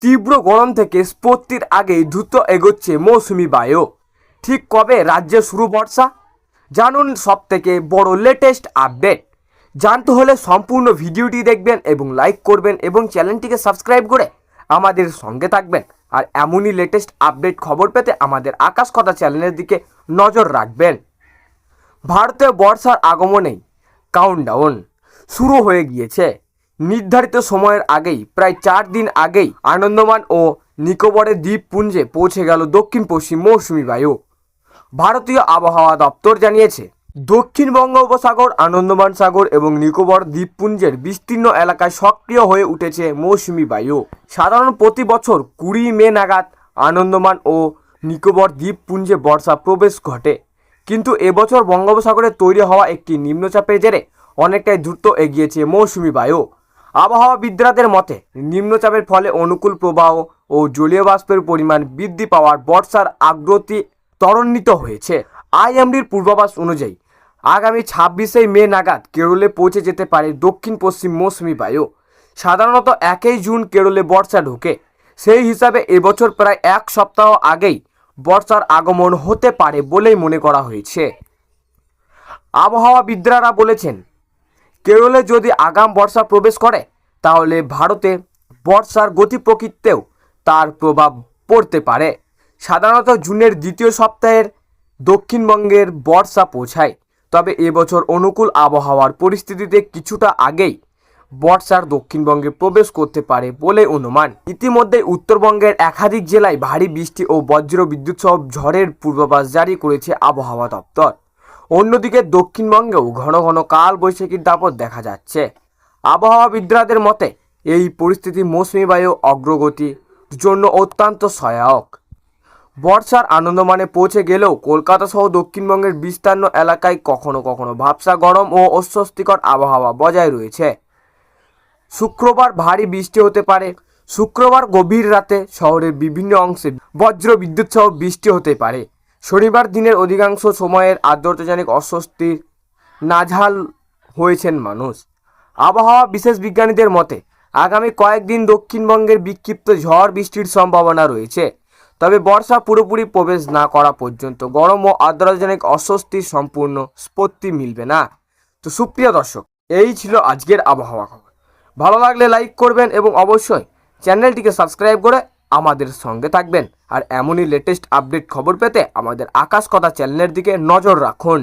তীব্র গরম থেকে স্ফূর্তির আগেই দ্রুত এগোচ্ছে মৌসুমি বায়ু। ঠিক কবে রাজ্যে শুরু বর্ষা? জানুন সব থেকে বড় লেটেস্ট আপডেট। জানতে হলে সম্পূর্ণ ভিডিওটি দেখবেন এবং লাইক করবেন এবং চ্যানেলটিকে সাবস্ক্রাইব করে আমাদের সঙ্গে থাকবেন। আর এমনই লেটেস্ট আপডেট খবর পেতে আমাদের আকাশ কথা চ্যানেলের দিকে নজর রাখবেন। ভারতে বর্ষার আগমনেই কাউন্টডাউন শুরু হয়ে গিয়েছে। নির্ধারিত সময়ের আগেই প্রায় 4 দিন আগেই আন্দামান ও নিকোবরের দ্বীপপুঞ্জে পৌঁছে গেল দক্ষিণ পশ্চিম মৌসুমি বায়ু। ভারতীয় আবহাওয়া দপ্তর জানিয়েছে, দক্ষিণ বঙ্গোপসাগর, আন্দামান সাগর এবং নিকোবর দ্বীপপুঞ্জের বিস্তীর্ণ এলাকায় সক্রিয় হয়ে উঠেছে মৌসুমি বায়ু। সাধারণ প্রতি বছর 20 মে নাগাদ আন্দামান ও নিকোবর দ্বীপপুঞ্জে বর্ষা প্রবেশ ঘটে, কিন্তু এবছর বঙ্গোপসাগরে তৈরি হওয়া একটি নিম্নচাপের জেরে অনেকটাই দ্রুত এগিয়েছে মৌসুমি বায়ু। আবহাওয়াবিদদের মতে, নিম্নচাপের ফলে অনুকূল প্রবাহ ও জলীয় বাষ্পের পরিমাণ বৃদ্ধি পাওয়ার বর্ষার আগ্রতি ত্বরান্বিত হয়েছে। আইএমডির পূর্বাভাস অনুযায়ী আগামী 26শে মে নাগাদ কেরলে পৌঁছে যেতে পারে দক্ষিণ পশ্চিম মৌসুমি বায়ু। সাধারণত 1 জুন কেরলে বর্ষা ঢোকে, সেই হিসাবে এবছর প্রায় 1 সপ্তাহ আগেই বর্ষার আগমন হতে পারে বলেই মনে করা হয়েছে। আবহাওয়াবিদরা বলেছেন, কেরলে যদি আগাম বর্ষা প্রবেশ করে তাহলে ভারতে বর্ষার গতি প্রকৃতিতেও তার প্রভাব পড়তে পারে। সাধারণত জুনের দ্বিতীয় সপ্তাহের দক্ষিণবঙ্গের বর্ষা পৌঁছায়, তবে এবছর অনুকূল আবহাওয়ার পরিস্থিতিতে কিছুটা আগেই বর্ষার দক্ষিণবঙ্গে প্রবেশ করতে পারে বলে অনুমান। ইতিমধ্যে উত্তরবঙ্গের একাধিক জেলায় ভারী বৃষ্টি ও বজ্র বিদ্যুৎ সহ ঝড়ের পূর্বাভাস জারি করেছে আবহাওয়া দপ্তর। অন্যদিকে দক্ষিণবঙ্গেও ঘন ঘন কাল বৈশাখীর দাপট দেখা যাচ্ছে। আবহাওয়াবিদদের মতে, এই পরিস্থিতি মৌসুমি বায়ু অগ্রগতির জন্য অত্যন্ত সহায়ক। বর্ষার আন্দামানে পৌঁছে গেলেও কলকাতা সহ দক্ষিণবঙ্গের বিস্তীর্ণ এলাকায় কখনো কখনো ভ্যাপসা গরম ও অস্বস্তিকর আবহাওয়া বজায় রয়েছে। শুক্রবার ভারী বৃষ্টি হতে পারে। শুক্রবার গভীর রাতে শহরের বিভিন্ন অংশে বজ্র বিদ্যুৎ সহ বৃষ্টি হতে পারে। শনিবার দিনের অধিকাংশ সময়ের আর্দ্রতাজনিত অস্বস্তির নাজেহাল হয়েছেন মানুষ। আবহাওয়া বিশেষ বিজ্ঞানীদের মতে, আগামী কয়েকদিন দক্ষিণবঙ্গের বিক্ষিপ্ত ঝড় বৃষ্টির সম্ভাবনা রয়েছে, তবে বর্ষা পুরোপুরি প্রবেশ না করা পর্যন্ত গরম ও আর্দ্রতাজনিত অস্বস্তির সম্পূর্ণ স্বস্তি মিলবে না। তো সুপ্রিয় দর্শক, এই ছিল আজকের আবহাওয়া খবর। ভালো লাগলে লাইক করবেন এবং অবশ্যই চ্যানেলটিকে সাবস্ক্রাইব করে আমাদের সঙ্গে থাকবেন। আর এমনই লেটেস্ট আপডেট খবর পেতে আমাদের আকাশ কথা চ্যানেলের দিকে নজর রাখুন।